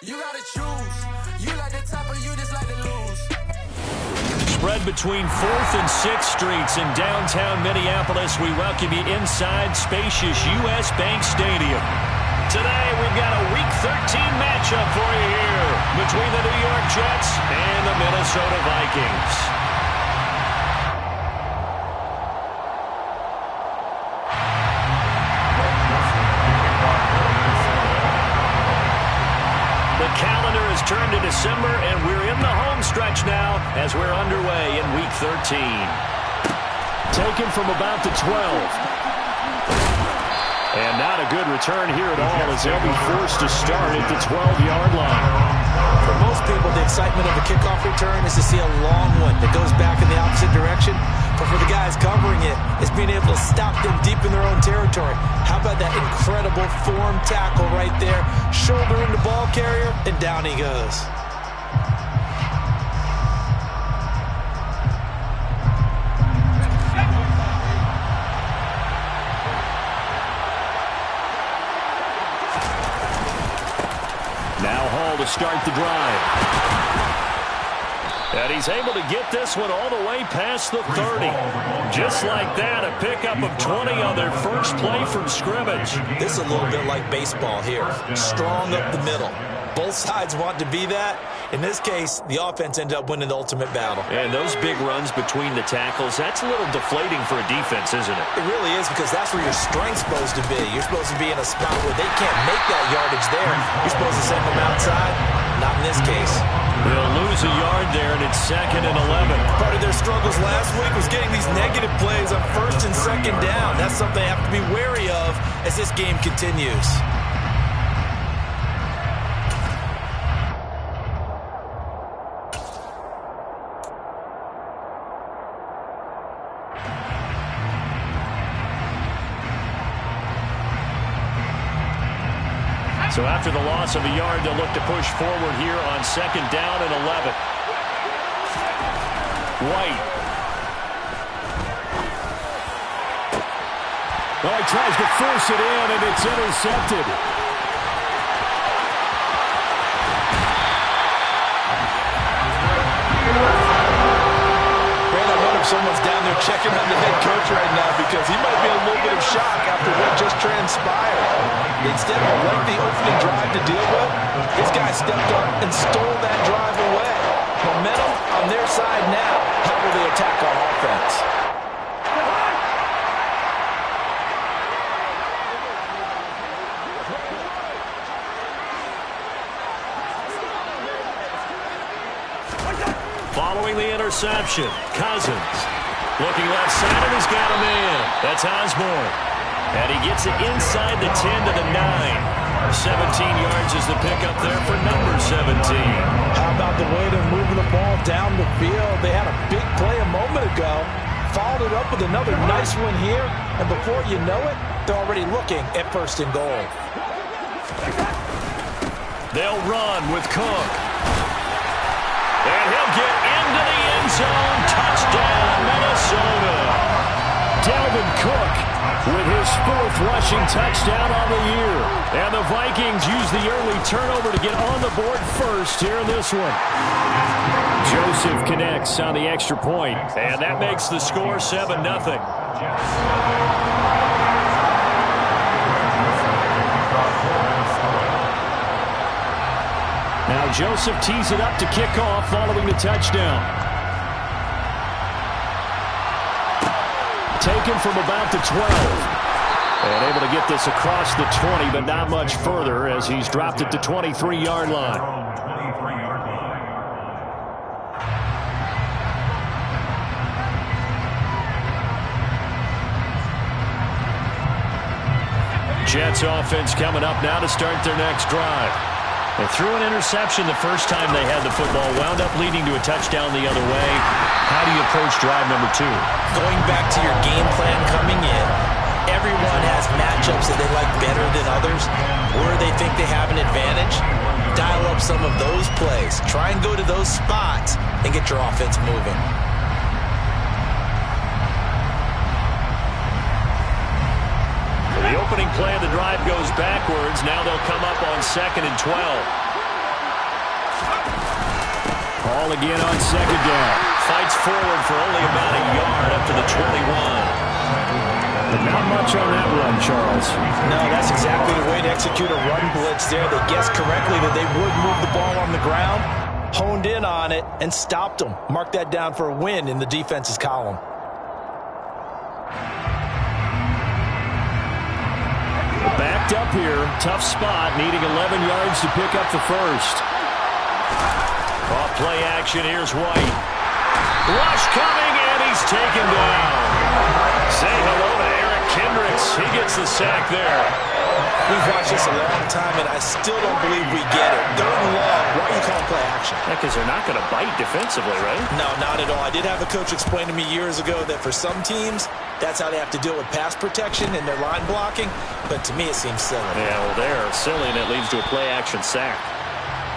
You gotta choose. You like the top or you just like to lose. Spread between 4th and 6th Streets in downtown Minneapolis. We welcome you inside spacious U.S. Bank Stadium. Today we've got a Week 13 matchup for you here between the New York Jets and the Minnesota Vikings. The calendar has turned to December, and we're in the home stretch now as we're underway in Week 13. Taken from about the 12. And not a good return here at all as they'll be forced to start at the 12-yard line. For most people, the excitement of a kickoff return is to see a long one that goes back in the opposite direction. But for the guys covering it, it's being able to stop them deep in their own territory. How about that incredible form tackle right there? Shouldering the ball carrier, and down he goes. To start the drive. And he's able to get this one all the way past the 30. Just like that, a pickup of 20 on their first play from scrimmage. This is a little bit like baseball here. Strong up the middle. Both sides want to be that. In this case, the offense ended up winning the ultimate battle. And those big runs between the tackles, that's a little deflating for a defense, isn't it? It really is, because that's where your strength's supposed to be. You're supposed to be in a spot where they can't make that yardage there. You're supposed to send them outside. Not in this case. They'll lose a yard there, and it's 2nd and 11. Part of their struggles last week was getting these negative plays on 1st and 2nd down. That's something they have to be wary of as this game continues. So after the loss of a yard, they'll look to push forward here on 2nd down and 11. White. Well, he tries to force it in, and it's intercepted. Brandon, I wonder if someone's down there checking on the head coach right now, because he might be in a little bit of shock after what just transpired. Instead of a lengthy opening drive to deal with, this guy stepped up and stole that drive away. Momentum on their side now. How will they attack our offense? Following the interception, Cousins. Looking left side, and he's got a man. That's Osborne. And he gets it inside the 10 to the 9. 17 yards is the pickup there for number 17. How about the way they're moving the ball down the field? They had a big play a moment ago. Followed it up with another nice one here. And before you know it, they're already looking at 1st and goal. They'll run with Cook. And he'll get into the end zone. Touchdown, Minnesota. Dalvin Cook with his 4th rushing touchdown on the year. And the Vikings use the early turnover to get on the board first here in this one. Joseph connects on the extra point, and that makes the score 7-0. Now Joseph tees it up to kick off following the touchdown. Taken from about the 12. And able to get this across the 20, but not much further as he's dropped it to 23-yard line. Jets offense coming up now to start their next drive. They threw an interception the first time they had the football, wound up leading to a touchdown the other way. How do you approach drive number 2? Going back to your game plan coming in, everyone has matchups that they like better than others, where they think they have an advantage. Dial up some of those plays. Try and go to those spots and get your offense moving. The opening play of the drive goes backwards. Now they'll come up on 2nd and 12. Ball again on second down. Fights forward for only about a yard up to the 21. But not much on that run, Charles. No, that's exactly the way to execute a run blitz there. They guessed correctly that they would move the ball on the ground, honed in on it, and stopped them. Mark that down for a win in the defense's column. Backed up here. Tough spot, needing 11 yards to pick up the first. Off play action, here's White. Rush coming, and he's taken down. Say hello to Eric Kendricks. He gets the sack there. We've watched this a long time, and I still don't believe we get it. Third and long, why are you calling play action? Because they're not going to bite defensively, right? No, not at all. I did have a coach explain to me years ago that for some teams, that's how they have to deal with pass protection and their line blocking. But to me, it seems silly. Yeah, well, they're silly, and it leads to a play action sack.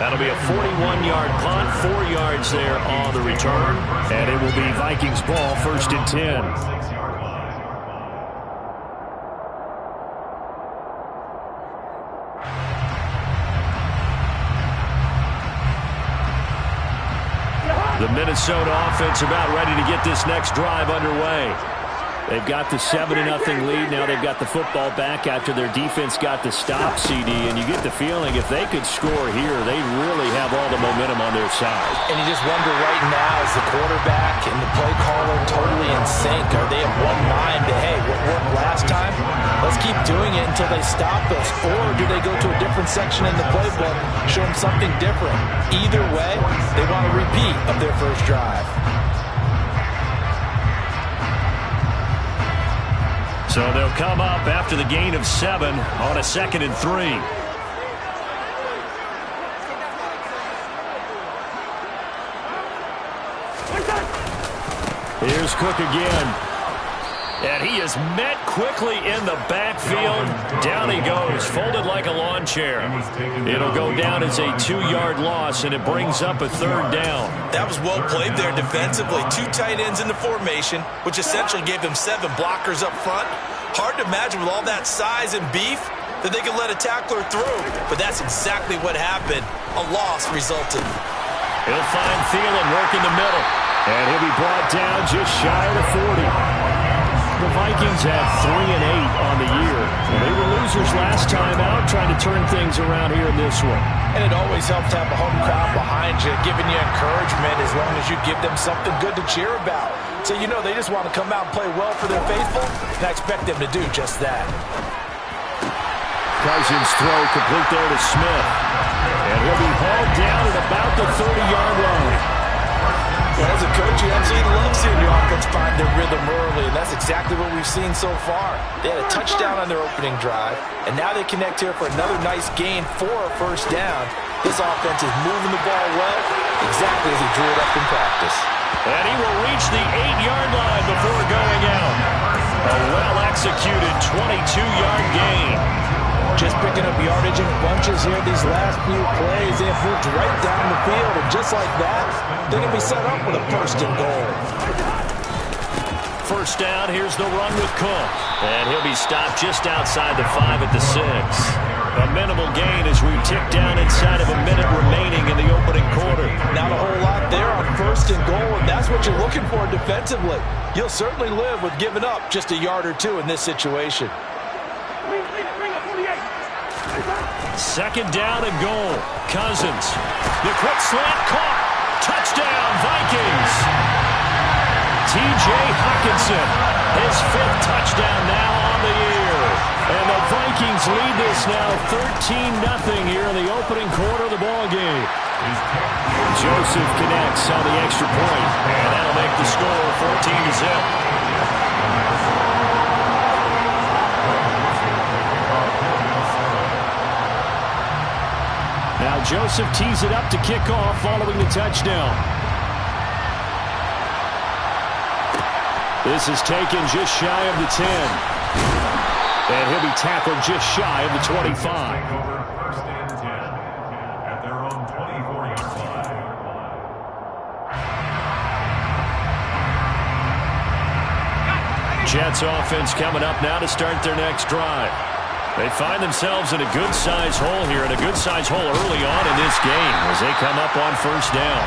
That'll be a 41-yard punt, 4 yards there on the return. And it will be Vikings ball, 1st and 10. The Minnesota offense about ready to get this next drive underway. They've got the 7-0 lead. Now they've got the football back after their defense got the stop, CD. And you get the feeling if they could score here, they really have all the momentum on their side. And you just wonder right now, is the quarterback and the play caller totally in sync? Are they of one mind that, hey, what worked last time? Let's keep doing it until they stop us. Or do they go to a different section in the playbook, show them something different? Either way, they want a repeat of their first drive. So they'll come up after the gain of 7 on a 2nd and 3. Here's Cook again. And he is met quickly in the backfield. Down he goes, folded like a lawn chair. It'll go down as a 2-yard loss, and it brings up a 3rd down. That was well played there defensively. 2 tight ends in the formation, which essentially gave them 7 blockers up front. Hard to imagine with all that size and beef that they could let a tackler through. But that's exactly what happened. A loss resulted. He'll find Thielen working the middle. And he'll be brought down just shy of the 40. The Vikings have 3-8 on the year. They were losers last time out, trying to turn things around here in this one. And it always helps to have a home crowd behind you, giving you encouragement as long as you give them something good to cheer about. So you know they just want to come out and play well for their faithful, and I expect them to do just that. Cousins throw complete there to Smith. And he'll be hauled down at about the 30-yard line. Well, as a coach, you absolutely love seeing your offense find their rhythm early, and that's exactly what we've seen so far. They had a touchdown on their opening drive, and now they connect here for another nice gain for a 1st down. This offense is moving the ball well, exactly as he drew it up in practice. And he will reach the 8-yard line before going out. A well-executed 22-yard gain. Just picking up yardage in bunches here these last few plays. They have moved right down the field, and just like that, they're going to be set up with a 1st and goal. 1st down, here's the run with Cook. And he'll be stopped just outside the 5 at the 6. A minimal gain as we tick down inside of a minute remaining in the opening quarter. Not a whole lot there on 1st and goal, and that's what you're looking for defensively. You'll certainly live with giving up just a yard or 2 in this situation. 2nd down and goal. Cousins. The quick slant caught. Touchdown, Vikings. T.J. Hockenson. His 5th touchdown now on the year. And the Vikings lead this now 13-0 here in the opening quarter of the ball game. Joseph connects on the extra point. And that'll make the score 14-0. Now Joseph tees it up to kick off following the touchdown. This is taken just shy of the 10. And he'll be tackled just shy of the 25. Jets offense coming up now to start their next drive. They find themselves in a good-sized hole here, and a good-sized hole early on in this game as they come up on first down.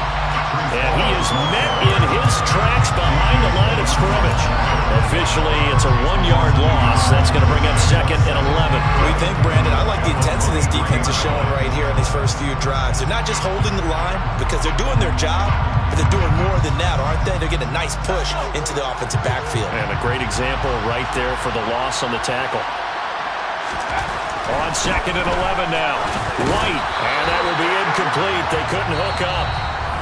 And he is met in his tracks behind the line of scrimmage. Officially, it's a 1-yard loss. That's going to bring up 2nd and 11. What do you think, Brandon? I like the intensity this defense is showing right here in these first few drives. They're not just holding the line because they're doing their job, but they're doing more than that, aren't they? They're getting a nice push into the offensive backfield. And a great example right there for the loss on the tackle. On 2nd and 11 now. White, and that will be incomplete. They couldn't hook up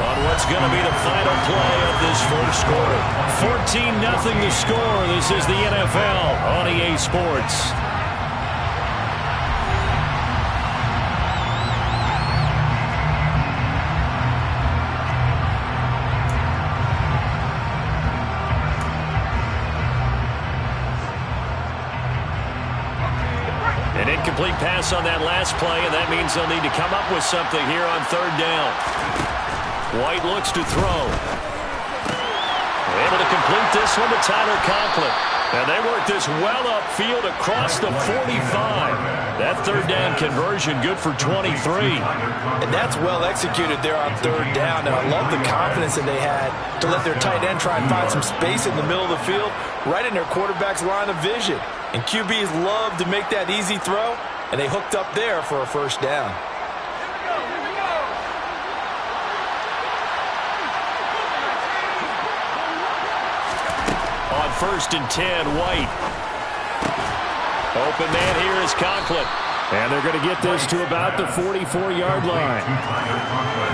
on what's going to be the final play of this first quarter. 14-0 the score. This is the NFL on EA Sports. An incomplete pass on that last play, and that means they'll need to come up with something here on 3rd down. White looks to throw. Able to complete this one to Tyler Conklin. And they work this well upfield across the 45. That 3rd down conversion good for 23. And that's well executed there on 3rd down. And I love the confidence that they had to let their tight end try and find some space in the middle of the field, right in their quarterback's line of vision. And QBs love to make that easy throw, and they hooked up there for a first down. On 1st and 10, White. Open man here is Conklin. And they're going to get this to about the 44-yard line.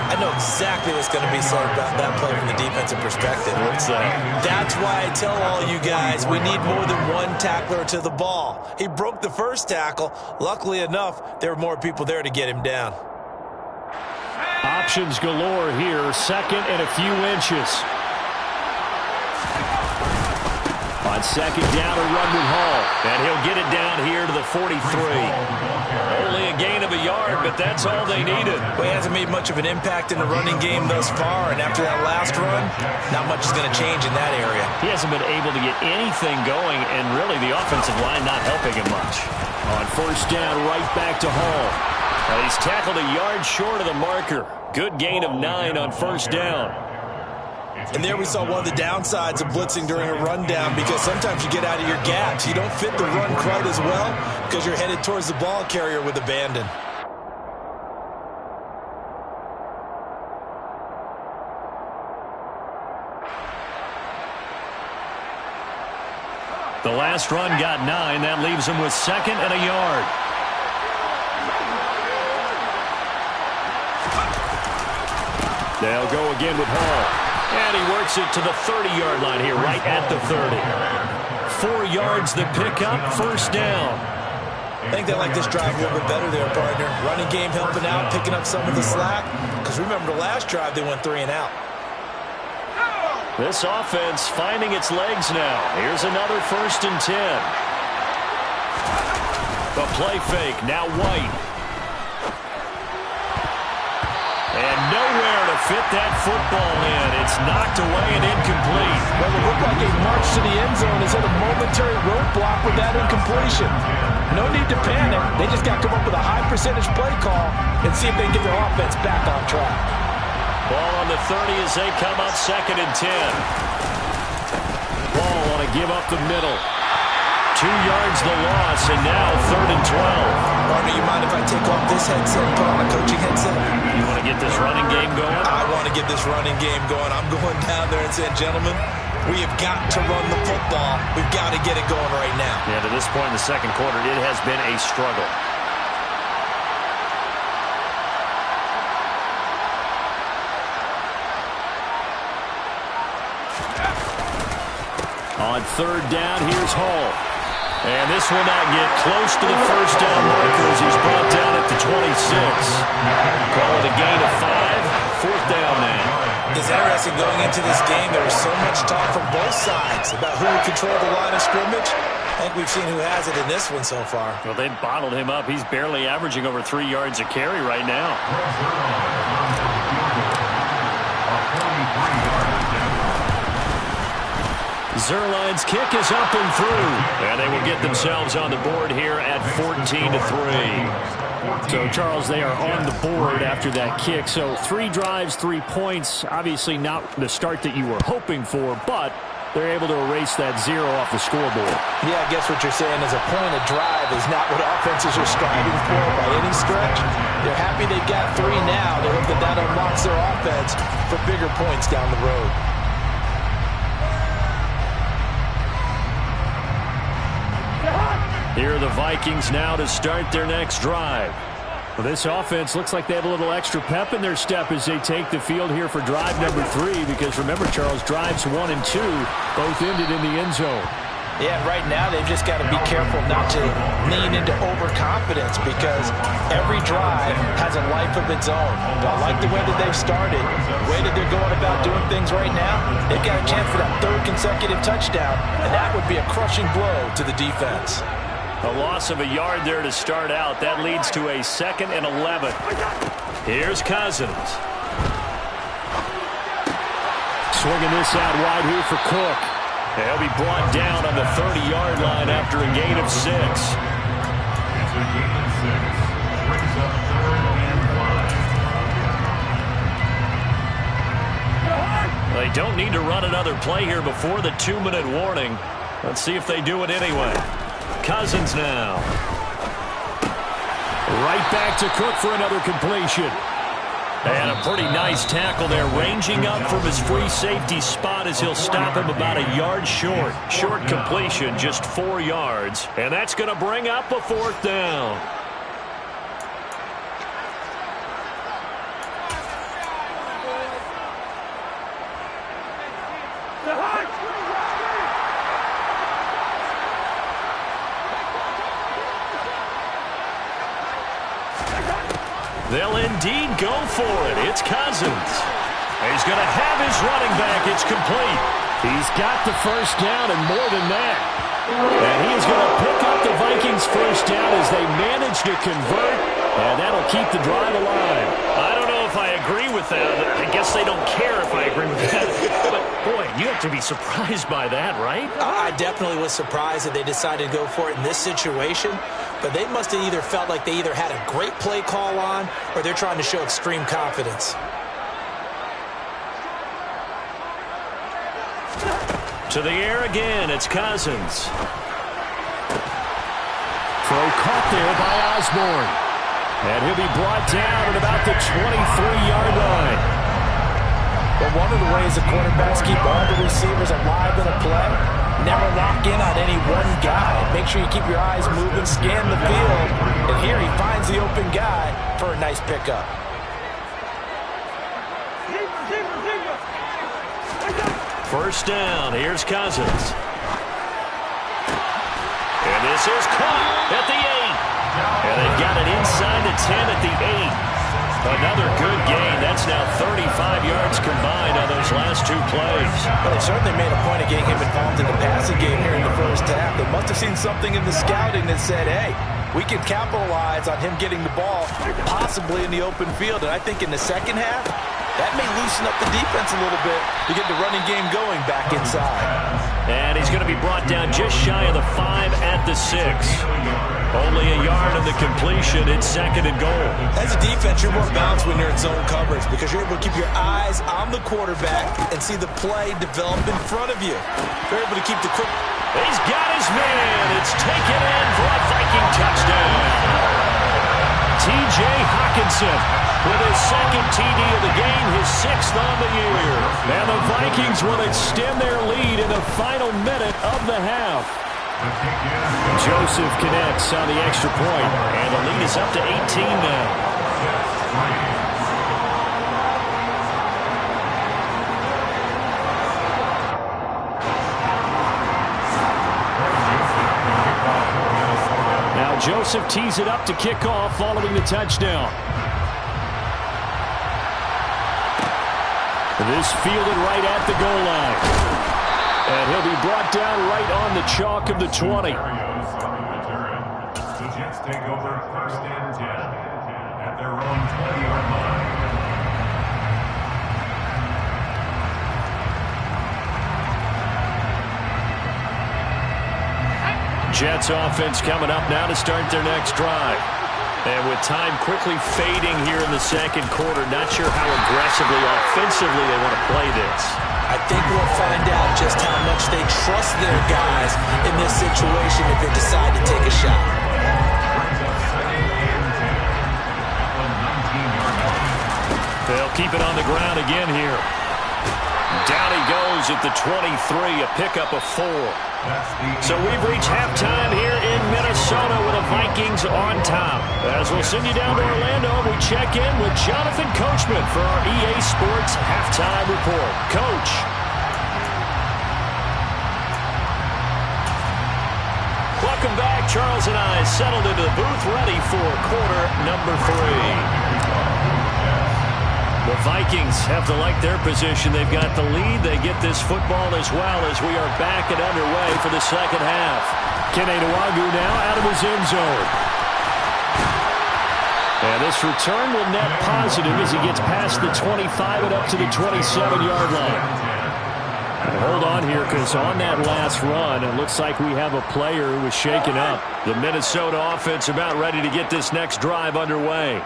I know exactly what's going to be said about that play from the defensive perspective. What's that? That's why I tell all you guys we need more than one tackler to the ball. He broke the first tackle. Luckily enough, there were more people there to get him down. Options galore here. 2nd and a few inches. On 2nd down, a run with Hall. And he'll get it down here to the 43. Only a gain of a yard, but that's all they needed. Well, he hasn't made much of an impact in the running game thus far, and after that last run, not much is going to change in that area. He hasn't been able to get anything going, and really the offensive line not helping him much. On 1st down, right back to Hall. Now he's tackled a yard short of the marker. Good gain of 9 on 1st down. And there we saw one of the downsides of blitzing during a rundown, because sometimes you get out of your gaps. You don't fit the run quite as well because you're headed towards the ball carrier with abandon. The last run got 9. That leaves him with 2nd and a yard. They'll go again with Hall. And he works it to the 30-yard line here, right at the 30. 4 yards the pickup, 1st down. I think they like this drive a little bit better there, partner. Running game helping out, picking up some of the slack. Because remember, the last drive they went 3 and out. This offense finding its legs now. Here's another 1st and 10. The play fake, now White. And nowhere to fit that football in. It's knocked away and incomplete. Well, it looked like a march to the end zone has hit a momentary roadblock with that incompletion. No need to panic. They just got to come up with a high percentage play call and see if they can get their offense back on track. Ball on the 30 as they come up 2nd and 10. Ball want to give up the middle. 2 yards the loss, and now 3rd and 12. Partner, you mind if I take off this headset and put on a coaching headset? You want to get this running game going? I want to get this running game going. I'm going down there and saying, gentlemen, we have got to run the football. We've got to get it going right now. Yeah, to this point in the 2nd quarter, it has been a struggle. On 3rd down, here's Hall. And this will not get close to the 1st down marker as he's brought down at the 26. Call it a gain of 5. 4th down now. It's interesting going into this game. There was so much talk from both sides about who would control the line of scrimmage. I think we've seen who has it in this one so far. Well, they bottled him up. He's barely averaging over 3 yards a carry right now. Zerline's kick is up and through. And they will get themselves on the board here at 14-3. So, Charles, they are on the board after that kick. So 3 drives, 3 points. Obviously not the start that you were hoping for, but they're able to erase that 0 off the scoreboard. Yeah, I guess what you're saying is a point of drive is not what offenses are striving for by any stretch. They're happy they've got 3 now. They hope that that unlocks their offense for bigger points down the road. Here are the Vikings now to start their next drive. Well, this offense looks like they have a little extra pep in their step as they take the field here for drive number 3, because remember, Charles, drives 1 and 2 both ended in the end zone. Yeah, right now they've just got to be careful not to lean into overconfidence, because every drive has a life of its own. But I like the way that they've started, the way that they're going about doing things right now. They've got a chance for that 3rd consecutive touchdown, and that would be a crushing blow to the defense. A loss of a yard there to start out. That leads to a 2nd and 11. Here's Cousins. Swinging this out wide here for Cook. He'll be brought down on the 30-yard line after a gain of 6. They don't need to run another play here before the 2-minute warning. Let's see if they do it anyway. Cousins now. Right back to Cook for another completion. And a pretty nice tackle there, ranging up from his free safety spot as he'll stop him about a yard short. Short completion, just 4 yards. And that's going to bring up a 4th down. They'll indeed go for it. It's Cousins. He's going to have his running back. It's complete. He's got the first down and more than that. And he's going to pick up the Vikings' first down as they manage to convert, and that'll keep the drive alive. I don't know if I agree with that. I guess they don't care if I agree with that. But, boy, you have to be surprised by that, right? I definitely was surprised that they decided to go for it in this situation. But they must have either felt like they either had a great play call on or they're trying to show extreme confidence. To the air again, it's Cousins. Throw caught there by Osborne. And he'll be brought down at about the 23-yard line. But one of the ways the quarterbacks keep all the receivers alive in a play, never lock in on any one guy. Make sure you keep your eyes moving, scan the field. And here he finds the open guy for a nice pickup. First down, here's Cousins. And this is caught at the 8. And they've got it inside the 10 at the 8. Another good gain. That's now 35 yards combined on those last 2 plays. Well, they certainly made a point of getting him involved in the passing game here in the first half. They must have seen something in the scouting that said, hey, we can capitalize on him getting the ball possibly in the open field. And I think in the second half, that may loosen up the defense a little bit to get the running game going back inside. And he's going to be brought down just shy of the 5 at the 6. Only a yard of the completion. It's 2nd and goal. As a defense, you're more balanced when you're in zone coverage because you're able to keep your eyes on the quarterback and see the play develop in front of you. You're able to keep the quick. He's got his man. It's taken in for a Viking touchdown. T.J. Hawkinson with his 2nd TD of the game, his 6th on the year. And the Vikings will extend their lead in the final minute of the half. Joseph connects on the extra point, and the lead is up to 18 now. Now Joseph tees it up to kick off following the touchdown. This fielded right at the goal line. And he'll be brought down right on the chalk of the 20. The Jets take over 1st and 10 at their own 20-yard line. Jets offense coming up now to start their next drive. And with time quickly fading here in the second quarter, not sure how aggressively, offensively they want to play this. I think we'll find out just how much they trust their guys in this situation if they decide to take a shot. They'll keep it on the ground again here. Down he goes at the 23, a pickup of 4. So we've reached halftime here in Minnesota with the Vikings on top. As we'll send you down to Orlando, we check in with Jonathan Coachman for our EA Sports Halftime Report. Coach. Welcome back. Charles and I settled into the booth ready for quarter number 3. The Vikings have to like their position. They've got the lead. They get this football as well as we are back and underway for the second half. Kene Nwagu now out of his end zone. And this return will net positive as he gets past the 25 and up to the 27-yard line. And hold on here, because on that last run, it looks like we have a player who was shaken up. The Minnesota offense about ready to get this next drive underway.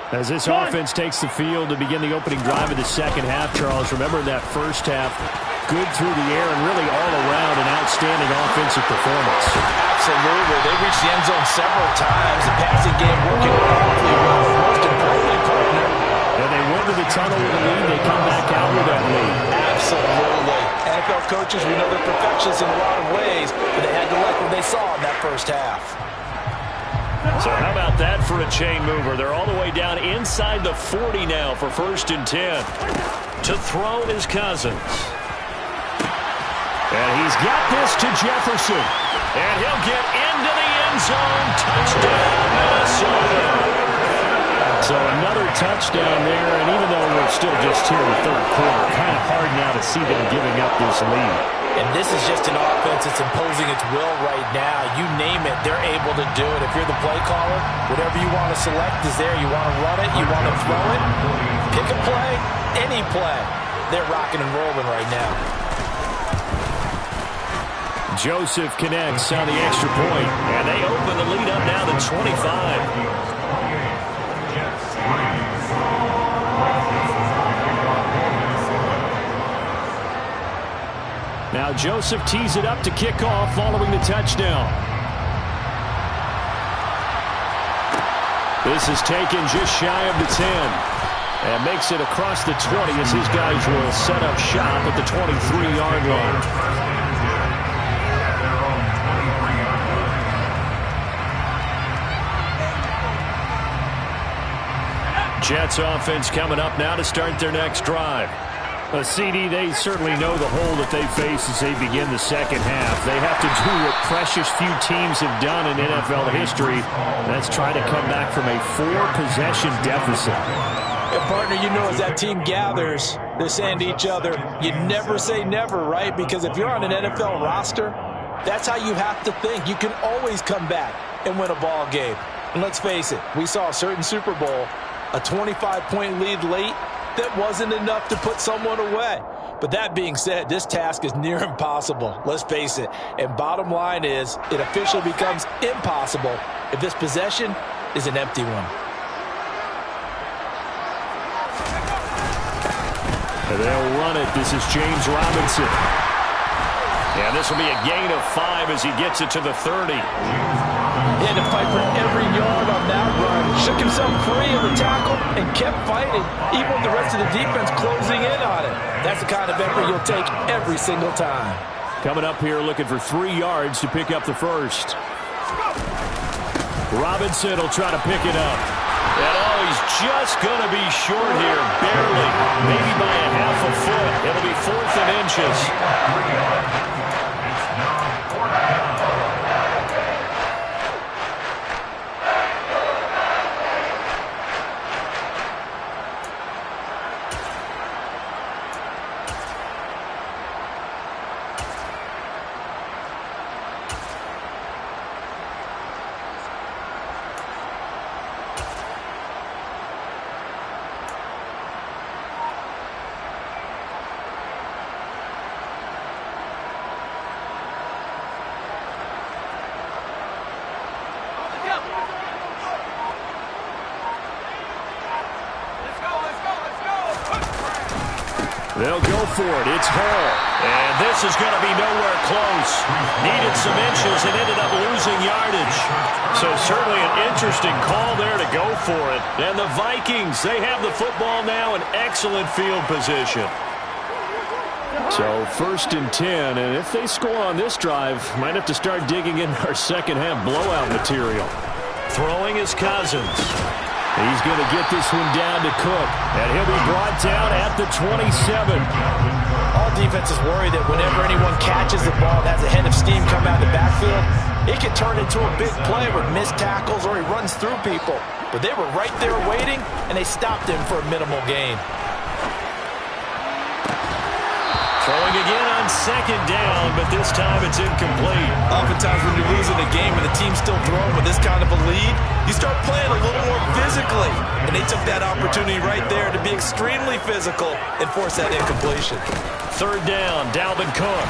As this offense takes the field to begin the opening drive of the second half, Charles, remember that first half, good through the air and really all around an outstanding offensive performance. Absolutely. They reached the end zone several times. The passing game working awfully well. Most importantly, partner. And they went to the tunnel with a lead. They come back out with that lead. Absolutely. NFL coaches, we know they're perfectionists in a lot of ways, but they had to like what they saw in that first half. So how about that for a chain mover? They're all the way down inside the 40 now for 1st and 10. To throw is Cousins. And he's got this to Jefferson. And he'll get into the end zone. Touchdown, Minnesota. So another touchdown there, and even though we're still just here in the third quarter, kind of hard now to see them giving up this lead. And this is just an offense that's imposing its will right now. You name it, they're able to do it. If you're the play caller, whatever you want to select is there. You want to run it, you want to throw it, pick a play, any play. They're rocking and rolling right now. Joseph connects on the extra point, and they open the lead up now to 25. Now Joseph tees it up to kick off following the touchdown. This is taken just shy of the 10. And makes it across the 20 as his guys will set up shop at the 23-yard line. Jets offense coming up now to start their next drive. A CD, they certainly know the hole that they face as they begin the second half. They have to do what precious few teams have done in NFL history. That's try to come back from a 4-possession deficit. And partner, you know, as that team gathers, they're saying to each other, you never say never, right? Because if you're on an NFL roster, that's how you have to think. You can always come back and win a ball game. And let's face it, we saw a certain Super Bowl, a 25-point lead late, that wasn't enough to put someone away. But that being said, this task is near impossible. Let's face it. And bottom line is, it officially becomes impossible if this possession is an empty one. And they'll run it. This is James Robinson. And this will be a gain of 5 as he gets it to the 30. He had to fight for every yard on that run. Shook himself free of the tackle and kept fighting, even with the rest of the defense closing in on it. That's the kind of effort you'll take every single time. Coming up here looking for 3 yards to pick up the first. Robinson will try to pick it up. And he's just going to be short here, barely, maybe by a half a foot. It'll be 4th and inches. They'll go for it. It's Hall. And this is going to be nowhere close. Needed some inches and ended up losing yardage. So certainly an interesting call there to go for it. And the Vikings, they have the football now in excellent field position. So 1st and 10, and if they score on this drive, might have to start digging in our second half blowout material. Throwing is Cousins. He's going to get this one down to Cook, and he'll be brought down at the 27. All defenses worry that whenever anyone catches the ball and has a head of steam come out of the backfield, it can turn into a big play with missed tackles or he runs through people. But they were right there waiting, and they stopped him for a minimal gain. Throwing again on 2nd down, but this time it's incomplete. Oftentimes when you're losing a game and the team's still throwing with this kind of a lead, you start playing a little more physically. And they took that opportunity right there to be extremely physical and force that incompletion. 3rd down, Dalvin Cook.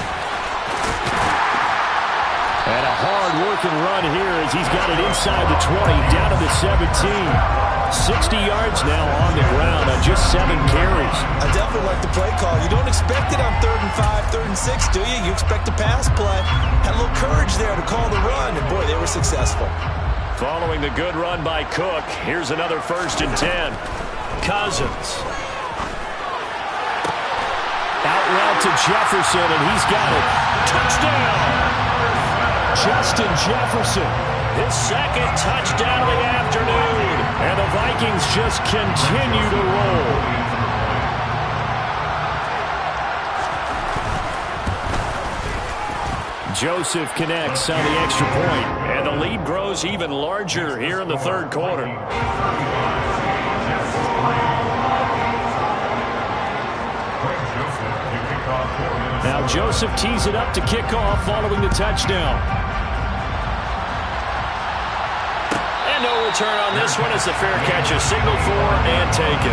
And a hard-working run here as he's got it inside the 20, down to the 17. 60 yards now on the ground on just 7 carries. I definitely like the play call. You don't expect it on 3rd and 5, 3rd and 6, do you? You expect a pass play. Had a little courage there to call the run, and boy, they were successful. Following the good run by Cook, here's another 1st and 10. Cousins. Out route to Jefferson, and he's got it. Touchdown! Justin Jefferson. His 2nd touchdown of the afternoon. And the Vikings just continue to roll. Joseph connects on the extra point. And the lead grows even larger here in the 3rd quarter. Now Joseph tees it up to kick off following the touchdown. No return on this one as the fair catch is signaled for and taken.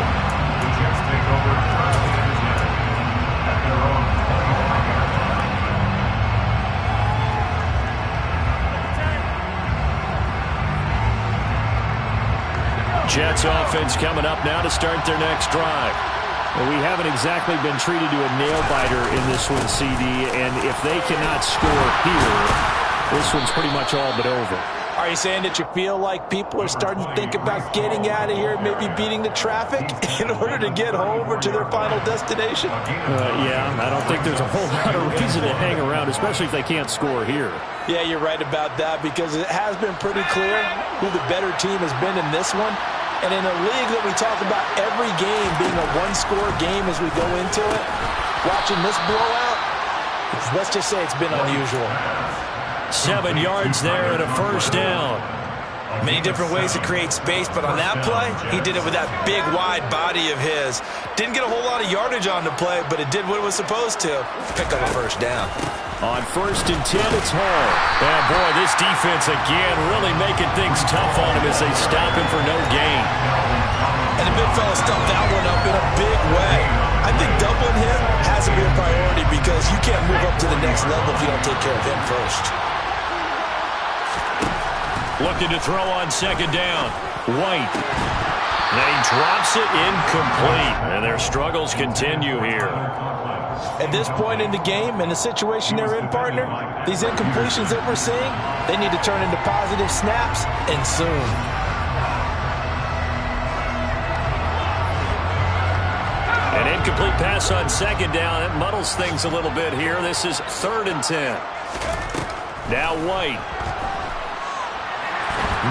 Jets offense coming up now to start their next drive. Well, we haven't exactly been treated to a nail-biter in this one, CD, and if they cannot score here, this one's pretty much all but over. Are you saying that you feel like people are starting to think about getting out of here, maybe beating the traffic in order to get home or to their final destination? Yeah, I don't think there's a whole lot of reason to hang around, especially if they can't score here. Yeah, you're right about that because it has been pretty clear who the better team has been in this one. And in a league that we talk about every game being a one-score game as we go into it, watching this blowout, let's just say it's been unusual. 7 yards there and a 1st down. Many different ways to create space, but on that play, he did it with that big, wide body of his. Didn't get a whole lot of yardage on the play, but it did what it was supposed to. Pick up a 1st down. On 1st and 10, it's Hall. And boy, this defense again really making things tough on him as they stop him for no gain. And the big fella stuffed that one up in a big way. I think doubling him has to be a priority because you can't move up to the next level if you don't take care of him first. Looking to throw on 2nd down. White. And he drops it incomplete. And their struggles continue here. At this point in the game and the situation they're in, partner, these incompletions that we're seeing, they need to turn into positive snaps and soon. An incomplete pass on 2nd down. That muddles things a little bit here. This is 3rd and 10. Now White.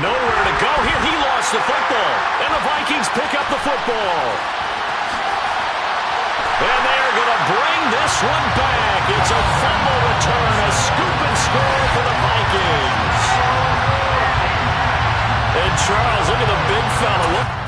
Nowhere to go here. He lost the football. And the Vikings pick up the football. And they're going to bring this one back. It's a fumble return. A scoop and score for the Vikings. And Charles, look at the big fella. Look.